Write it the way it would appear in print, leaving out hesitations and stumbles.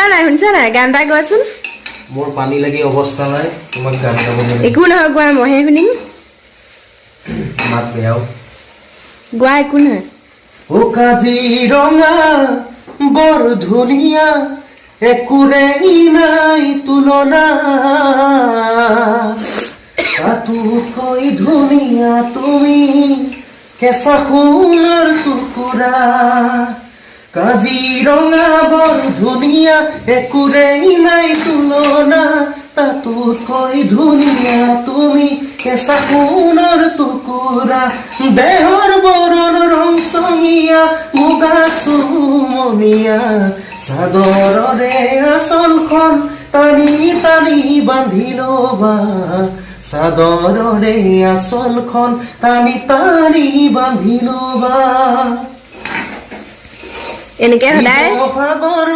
শুনিছা নাই গান এটা গোৱাচোন মোৰ পানী লাগি অৱস্থা নাই তোমাক গান গাব একো নহয় গোৱা মইহে শুনিম মাত বেয়াও গোৱা একো নহয় ও কাজিৰঙা বৰ ধুনীয়া একোৰেই নাই তুলনা তাতোতকৈ ধুনীয়া তুমি কেঁচা সোণৰ টুকুৰা কাজিৰঙা বৰ ধুনীয়া একোৰেই নাই তুলনা তাতোতকৈ ধুনীয়া তুমি কেঁচা সোণৰ টুকুৰা দেহৰ বৰণ ৰংচঙীয়া মুগা চুমনীয়া চাদৰৰে আঁচলখন টানি টানি বান্ধি ল'বা চাদৰৰে আঁচলখন টানি টানি বান্ধি ল'বা এনেকে সদায় সাগৰ